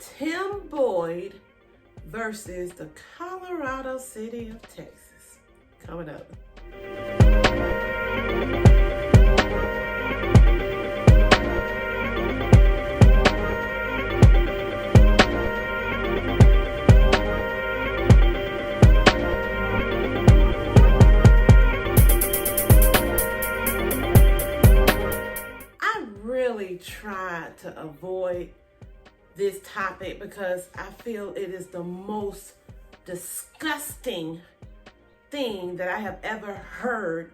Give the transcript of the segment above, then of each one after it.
Tim Boyd versus the Colorado City of Texas. Coming up. I really tried to avoid this topic because I feel it is the most disgusting thing that I have ever heard.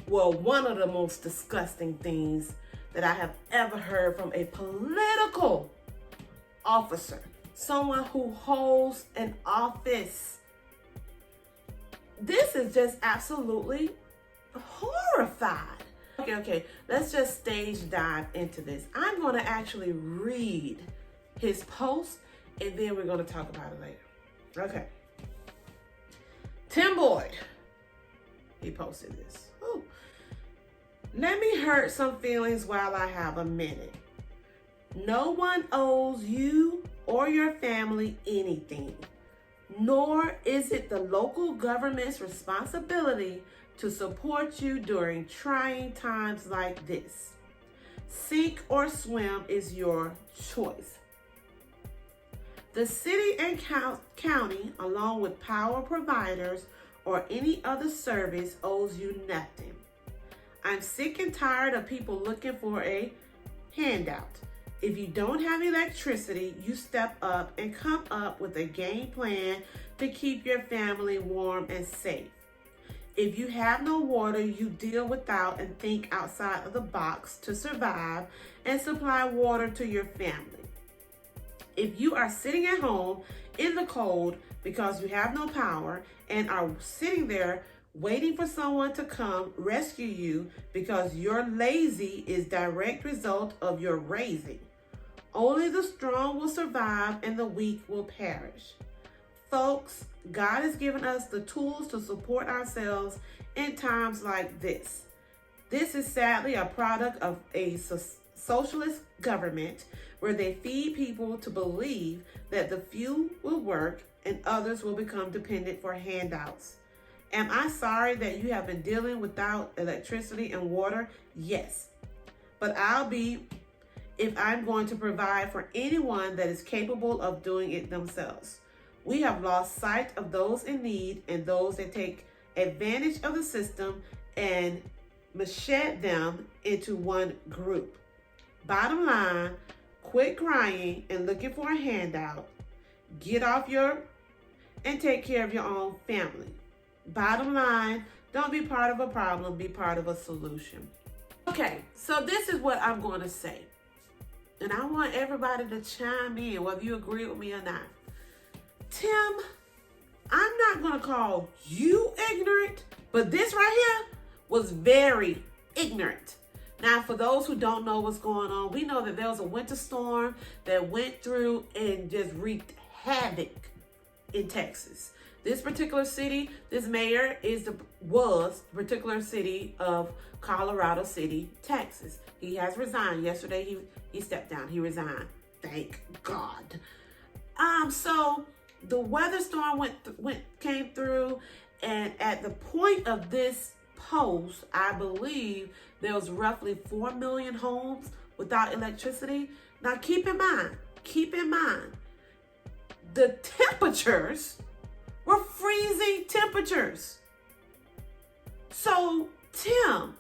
Well, one of the most disgusting things that I have ever heard from a political officer, someone who holds an office. This is just absolutely horrified. Okay, let's just stage dive into this. I'm going to actually read his post and then we're going to talk about it later. Okay. Tim Boyd, he posted this. Ooh. Let me hurt some feelings while I have a minute. No one owes you or your family anything, nor is it the local government's responsibility to support you during trying times like this. Sink or swim is your choice. The city and county, along with power providers or any other service, owes you nothing. I'm sick and tired of people looking for a handout. If you don't have electricity, you step up and come up with a game plan to keep your family warm and safe. If you have no water, you deal without and think outside of the box to survive and supply water to your family. If you are sitting at home in the cold because you have no power and are sitting there waiting for someone to come rescue you because you're lazy is direct result of your raising. Only the strong will survive and the weak will perish. Folks, God has given us the tools to support ourselves in times like this. This is sadly a product of a socialist government where they feed people to believe that the few will work and others will become dependent for handouts. Am I sorry that you have been dealing without electricity and water? Yes. But I'll be if I'm going to provide for anyone that is capable of doing it themselves. We have lost sight of those in need and those that take advantage of the system and machete them into one group. Bottom line, quit crying and looking for a handout. Get off and take care of your own family. Bottom line, don't be part of a problem, be part of a solution. Okay, so this is what I'm going to say. And I want everybody to chime in, whether you agree with me or not. Tim, I'm not going to call you ignorant, but this right here was very ignorant. Now, for those who don't know what's going on, we know that there was a winter storm that went through and just wreaked havoc in Texas. This particular city, this mayor was the particular city of Colorado City, Texas. He has resigned. Yesterday, he stepped down. He resigned. Thank God. So the weather storm came through, and at the point of this post, I believe there was roughly 4 million homes without electricity. Now keep in mind, the temperatures were freezing temperatures. So Tim,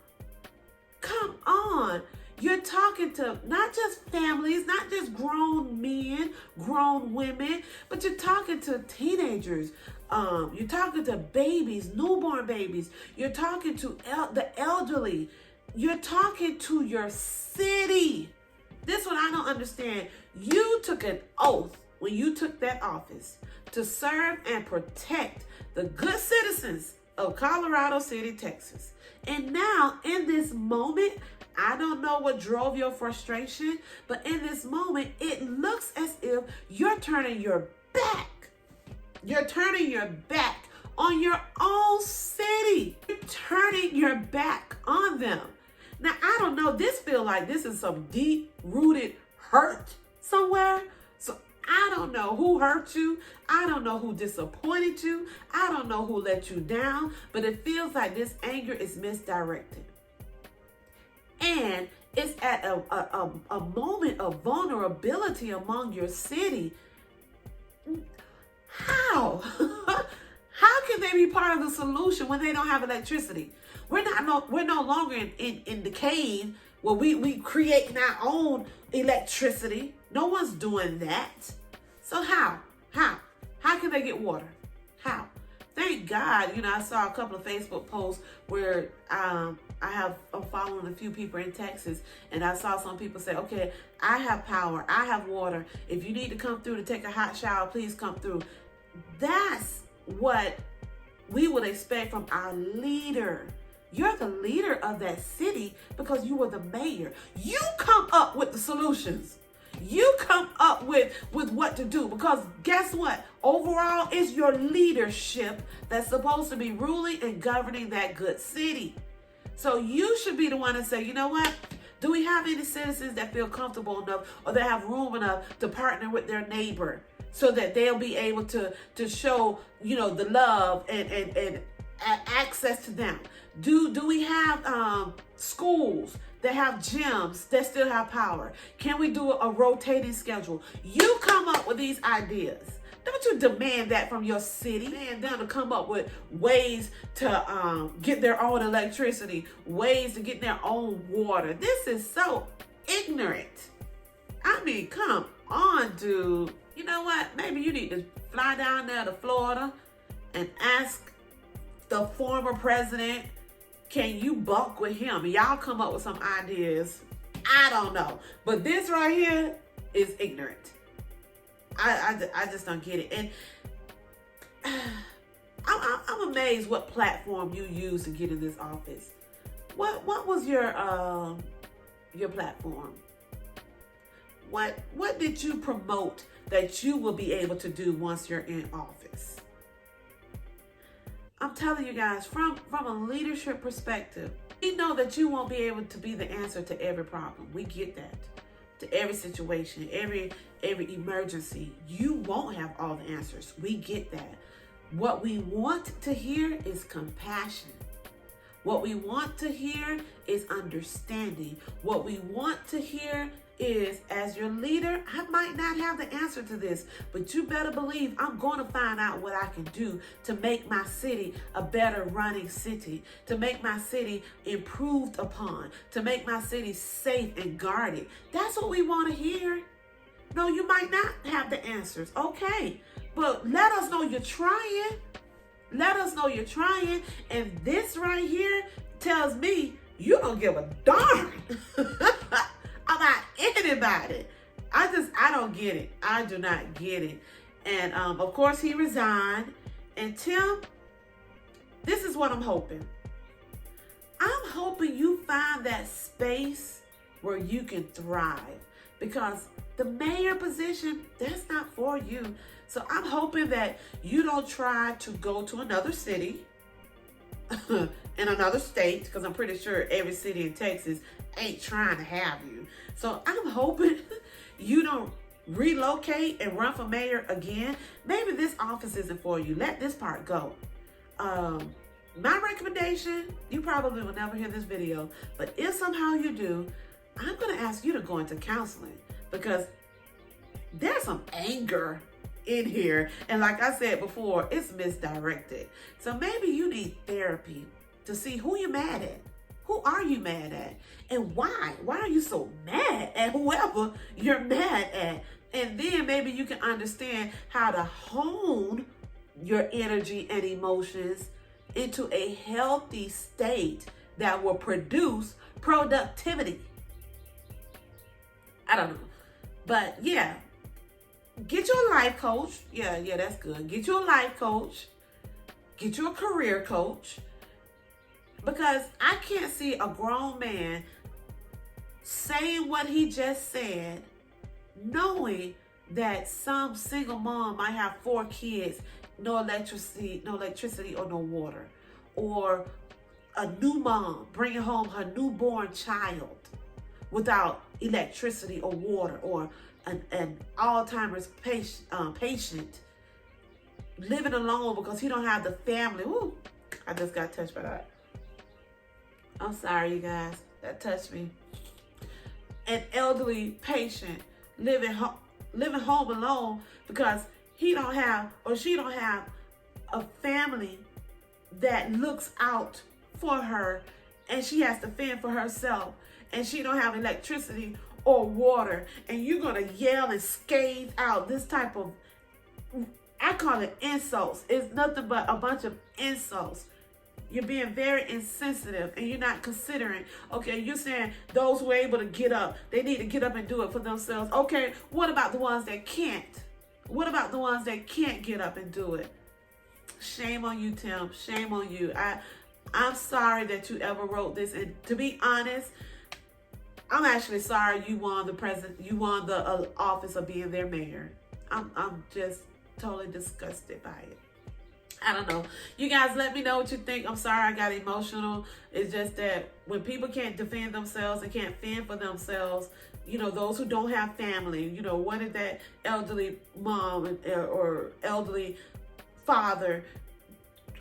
come on. You're talking to not just families, not just grown men, grown women, but you're talking to teenagers. You're talking to babies, newborn babies. You're talking to the elderly. You're talking to your city. This one I don't understand. You took an oath when you took that office to serve and protect the good citizens of Colorado City, Texas. And now in this moment, I don't know what drove your frustration, but in this moment, it looks as if you're turning your back. You're turning your back on your own city. You're turning your back on them. Now, I don't know, this feels like this is some deep-rooted hurt somewhere. So don't know who hurt you. I don't know who disappointed you. I don't know who let you down, but it feels like this anger is misdirected. And it's at a moment of vulnerability among your city. How? How can they be part of the solution when they don't have electricity? We're no longer in the cave where we creating our own electricity. No one's doing that. So how can they get water? How? Thank God, I saw a couple of Facebook posts where I'm following a few people in Texas, and I saw some people say, okay, I have power, I have water. If you need to come through to take a hot shower, please come through. That's what we would expect from our leader. You're the leader of that city because you were the mayor. You come up with the solutions. You come up with what to do, because guess what? Overall, it's your leadership that's supposed to be ruling and governing that good city. So you should be the one to say, you know what? Do we have any citizens that feel comfortable enough or that have room enough to partner with their neighbor so that they'll be able to show, the love and access to them? Do we have schools that have gyms that still have power? Can we do a rotating schedule? You come up with these ideas. Don't you demand that from your city? Demand them to come up with ways to get their own electricity, ways to get their own water. This is so ignorant. I mean, come on, dude. You know what? Maybe you need to fly down there to Florida and ask the former president, can you buck with him? Y'all come up with some ideas. I don't know. But this right here is ignorant. I just don't get it. And I'm amazed what platform you use to get in this office. What was your platform? What did you promote that you will be able to do once you're in office? I'm telling you guys, from a leadership perspective, we know that you won't be able to be the answer to every problem. We get that. To every situation, every emergency, you won't have all the answers. We get that. What we want to hear is compassion. What we want to hear is understanding. What we want to hear is, as your leader, I might not have the answer to this, but you better believe I'm going to find out what I can do to make my city a better running city, to make my city improved upon, to make my city safe and guarded. That's what we want to hear. No, you might not have the answers. Okay, but let us know you're trying. Let us know you're trying. And this right here tells me you don't give a darn about anybody. I don't get it. I do not get it. And of course he resigned. And Tim, this is what I'm hoping. I'm hoping you find that space where you can thrive, because the mayor position, that's not for you. So I'm hoping that you don't try to go to another city in another state, because I'm pretty sure every city in Texas ain't trying to have you. So I'm hoping you don't relocate and run for mayor again. Maybe this office isn't for you. Let this part go. My recommendation, you probably will never hear this video, but if somehow you do, I'm going to ask you to go into counseling, because there's some anger in here. And like I said before, it's misdirected. So maybe you need therapy to see who you're mad at. Who are you mad at? And why? Why are you so mad at whoever you're mad at? And then maybe you can understand how to hone your energy and emotions into a healthy state that will produce productivity. I don't know. But yeah, get you a life coach. Yeah, that's good. Get you a life coach. Get you a career coach. Because I can't see a grown man saying what he just said, knowing that some single mom might have 4 kids, no electricity or no water. Or a new mom bringing home her newborn child without electricity or water, or an Alzheimer's patient living alone because he don't have the family. Woo, I just got touched by that. I'm sorry, you guys. That touched me. An elderly patient living home alone because he don't have or she don't have a family that looks out for her, and she has to fend for herself, and she don't have electricity or water, and you're gonna yell and scathe out this type of, I call it insults. It's nothing but a bunch of insults. You're being very insensitive, and you're not considering, okay, you're saying those who are able to get up, they need to get up and do it for themselves. Okay, what about the ones that can't? What about the ones that can't get up and do it? Shame on you, Tim. Shame on you. I'm sorry that you ever wrote this. And to be honest, I'm actually sorry you won the office of being their mayor. I'm just totally disgusted by it. I don't know. You guys let me know what you think. I'm sorry I got emotional. It's just that when people can't defend themselves and can't fend for themselves, you know, those who don't have family, you know, what if that elderly mom or elderly father,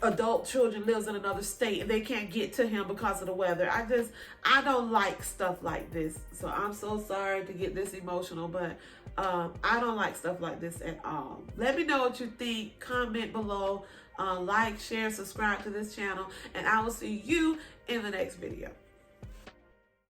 adult children lives in another state and they can't get to him because of the weather. I don't like stuff like this. So I'm so sorry to get this emotional, but I don't like stuff like this at all. Let me know what you think. Comment below. Like, share, subscribe to this channel, and I will see you in the next video.